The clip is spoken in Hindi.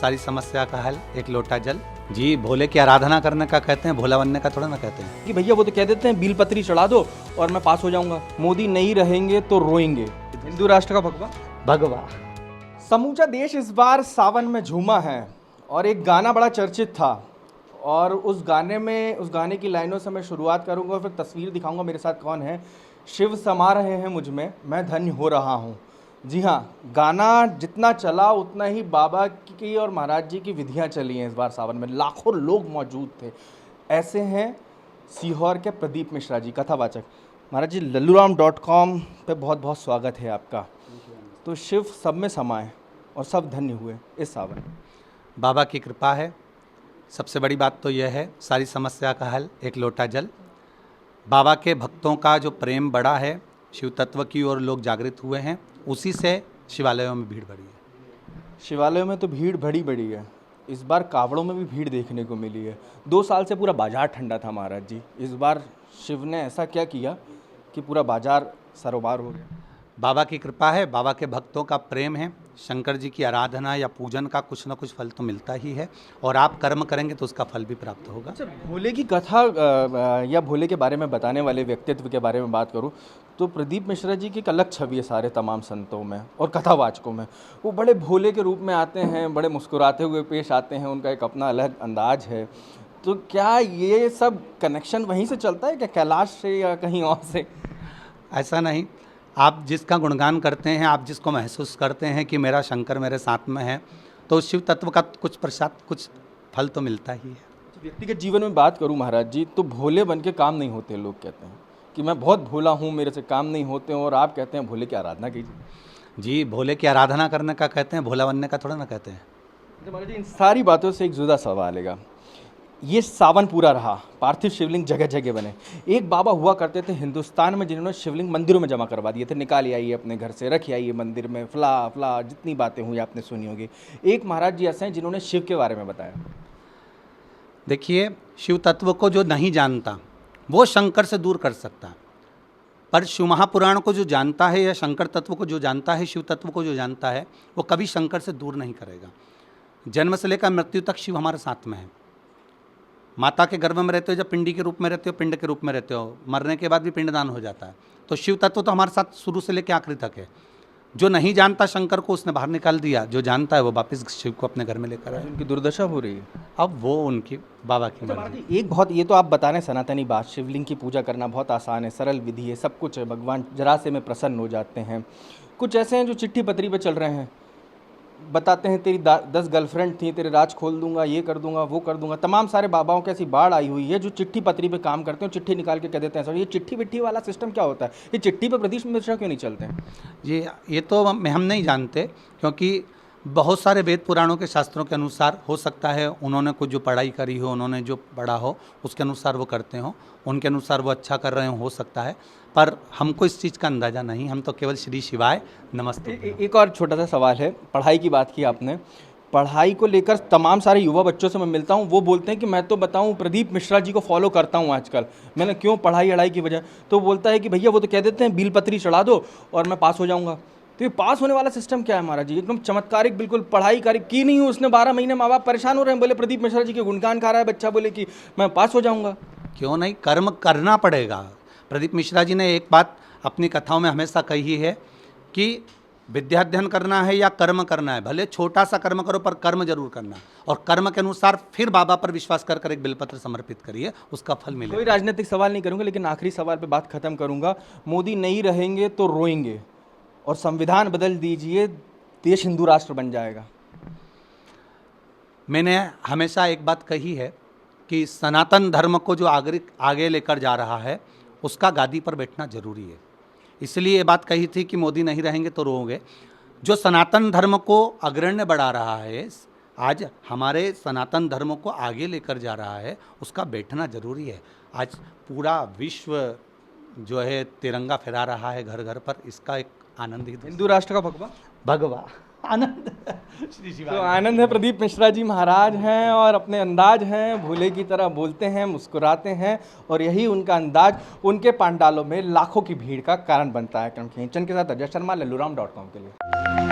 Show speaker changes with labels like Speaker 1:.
Speaker 1: सारी समस्या का हल एक लोटा जल। जी, भोले की आराधना करने का कहते हैं, भोला बनने का थोड़ा ना कहते हैं।
Speaker 2: कि भैया वो तो कह देते हैं बील पत्री चढ़ा दो और मैं पास हो जाऊंगा, मोदी नहीं रहेंगे तो रोएंगे, हिंदू राष्ट्र का भगवा।
Speaker 1: भगवा।
Speaker 2: समूचा देश इस बार सावन में झूमा है और एक गाना बड़ा चर्चित था और उस गाने की लाइनों से मैं शुरुआत करूंगा और फिर तस्वीर दिखाऊंगा मेरे साथ कौन है। शिव समा रहे हैं मुझ में, मैं धन्य हो रहा हूँ। जी हाँ, गाना जितना चला उतना ही बाबा की और महाराज जी की विधियाँ चली हैं। इस बार सावन में लाखों लोग मौजूद थे। ऐसे हैं सीहोर के प्रदीप मिश्रा जी, कथावाचक। महाराज जी, lalluram.com पे बहुत बहुत स्वागत है आपका। तो शिव सब में समाए और सब धन्य हुए इस सावन में।
Speaker 1: बाबा की कृपा है। सबसे बड़ी बात तो यह है, सारी समस्या का हल एक लोटा जल। बाबा के भक्तों का जो प्रेम बढ़ा है, शिव तत्व की ओर लोग जागृत हुए हैं, उसी से शिवालयों में भीड़ बढ़ी है।
Speaker 2: शिवालयों में तो भीड़ बड़ी है। इस बार कावड़ों में भी भीड़ देखने को मिली है। 2 साल से पूरा बाजार ठंडा था महाराज जी, इस बार शिव ने ऐसा क्या किया कि पूरा बाजार सरोबार हो गया?
Speaker 1: बाबा की कृपा है, बाबा के भक्तों का प्रेम है। शंकर जी की आराधना या पूजन का कुछ ना कुछ फल तो मिलता ही है और आप कर्म करेंगे तो उसका फल भी प्राप्त होगा।
Speaker 2: अच्छा, भोले की कथा या भोले के बारे में बताने वाले व्यक्तित्व के बारे में बात करूं तो प्रदीप मिश्रा जी की एक अलग छवि है सारे तमाम संतों में और कथावाचकों में। वो बड़े भोले के रूप में आते हैं, बड़े मुस्कुराते हुए पेश आते हैं, उनका एक अपना अलग अंदाज है। तो क्या ये सब कनेक्शन वहीं से चलता है क्या, कैलाश से या कहीं और से?
Speaker 1: ऐसा नहीं, आप जिसका गुणगान करते हैं, आप जिसको महसूस करते हैं कि मेरा शंकर मेरे साथ में है, तो उस शिव तत्व का कुछ प्रसाद, कुछ फल तो मिलता ही है।
Speaker 2: व्यक्तिगत जीवन में बात करूं महाराज जी, तो भोले बन के काम नहीं होते। लोग कहते हैं कि मैं बहुत भोला हूं, मेरे से काम नहीं होते, और आप कहते हैं भोले की आराधना कीजिए।
Speaker 1: जी, भोले की आराधना करने का कहते हैं, भोला बनने का थोड़ा ना कहते हैं।
Speaker 2: तो महाराज जी, इन सारी बातों से एक जुदा सवाल है। ये सावन पूरा रहा, पार्थिव शिवलिंग जगह जगह बने। एक बाबा हुआ करते थे हिंदुस्तान में जिन्होंने शिवलिंग मंदिरों में जमा करवा दिए थे, निकाल आइए अपने घर से, रख आइए मंदिर में, फला जितनी बातें हुई आपने सुनी होगी। एक महाराज जी ऐसे हैं जिन्होंने शिव के बारे में बताया।
Speaker 1: देखिए, शिव तत्व को जो नहीं जानता वो शंकर से दूर कर सकता है, पर शिव महापुराण को जो जानता है या शंकर तत्व को जो जानता है, शिव तत्व को जो जानता है, वो कभी शंकर से दूर नहीं करेगा। जन्म से लेकर मृत्यु तक शिव हमारे साथ में है। माता के गर्भ में रहते हो, जब पिंडी के रूप में रहते हो, पिंड के रूप में रहते हो, मरने के बाद भी पिंडदान हो जाता है। तो शिव तत्व तो हमारे साथ शुरू से लेकर आखिरी तक है। जो नहीं जानता शंकर को, उसने बाहर निकाल दिया। जो जानता है वो वापस शिव को अपने घर में लेकर आया।
Speaker 2: उनकी दुर्दशा हो रही है
Speaker 1: अब वो उनकी बाबा की मर्जी।
Speaker 2: एक बहुत, ये तो आप बता रहे हैं सनातनी बात, शिवलिंग की पूजा करना बहुत आसान है, सरल विधि है, सब कुछ है, भगवान जरा से में प्रसन्न हो जाते हैं। कुछ ऐसे हैं जो चिट्ठी पत्री पे चल रहे हैं, बताते हैं तेरी 10 गर्लफ्रेंड थी, तेरे राज खोल दूंगा, ये कर दूंगा, वो कर दूंगा। तमाम सारे बाबाओं की ऐसी बाढ़ आई हुई है जो चिट्ठी पत्री पे काम करते हैं, चिट्ठी निकाल के कह देते हैं सर। ये चिट्ठी विट्ठी वाला सिस्टम क्या होता है? ये चिट्ठी पे प्रदीप मिश्रा क्यों नहीं चलते हैं?
Speaker 1: ये तो हम नहीं जानते, क्योंकि बहुत सारे वेद पुराणों के शास्त्रों के अनुसार हो सकता है उन्होंने कुछ जो पढ़ाई करी हो, उन्होंने जो पढ़ा हो, उसके अनुसार वो करते हो, उनके अनुसार वो अच्छा कर रहे हो सकता है, पर हमको इस चीज़ का अंदाज़ा नहीं। हम तो केवल श्री शिवाय नमस्ते।
Speaker 2: एक और छोटा सा सवाल है, पढ़ाई की बात की आपने। पढ़ाई को लेकर तमाम सारे युवा बच्चों से मैं मिलता हूँ, वो बोलते हैं कि मैं तो बताऊँ प्रदीप मिश्रा जी को फॉलो करता हूँ आजकल। मैंने क्यों, पढ़ाई अड़ाई की वजह। तो बोलता है कि भैया वो तो कह देते हैं बील पत्री चढ़ा दो और मैं पास हो जाऊँगा। तो ये पास होने वाला सिस्टम क्या है महाराज जी? एकदम चमत्कारिक, बिल्कुल पढ़ाई की नहीं हुई उसने, 12 महीने माँ बाप परेशान हो रहे हैं, बोले प्रदीप मिश्रा जी के गुणगान गा रहा है बच्चा, बोले कि मैं पास हो जाऊँगा।
Speaker 1: क्यों नहीं, कर्म करना पड़ेगा। प्रदीप मिश्रा जी ने एक बात अपनी कथाओं में हमेशा कही है कि विद्याध्ययन करना है या कर्म करना है, भले छोटा सा कर्म करो पर कर्म जरूर करना, और कर्म के अनुसार फिर बाबा पर विश्वास कर एक बिलपत्र समर्पित करिए, उसका फल मिलेगा।
Speaker 2: कोई राजनीतिक सवाल नहीं करूंगा, लेकिन आखिरी सवाल पे बात खत्म करूंगा। मोदी नहीं रहेंगे तो रोएंगे और संविधान बदल दीजिए, देश हिंदू राष्ट्र बन जाएगा।
Speaker 1: मैंने हमेशा एक बात कही है कि सनातन धर्म को जो आगे लेकर जा रहा है, उसका गादी पर बैठना जरूरी है। इसलिए ये बात कही थी कि मोदी नहीं रहेंगे तो रोओगे। जो सनातन धर्म को अग्रण्य बढ़ा रहा है, आज हमारे सनातन धर्म को आगे लेकर जा रहा है, उसका बैठना जरूरी है। आज पूरा विश्व जो है तिरंगा फहरा रहा है घर घर पर, इसका एक आनंद ही
Speaker 2: हिंदू राष्ट्र का भगवा
Speaker 1: भगवा आनंद।
Speaker 2: तो आनंद है। प्रदीप मिश्रा जी महाराज हैं और अपने अंदाज हैं, भोले की तरह बोलते हैं, मुस्कुराते हैं, और यही उनका अंदाज उनके पांडालों में लाखों की भीड़ का कारण बनता है। खींचन के साथ अजय शर्मा, lalluram.com के लिए।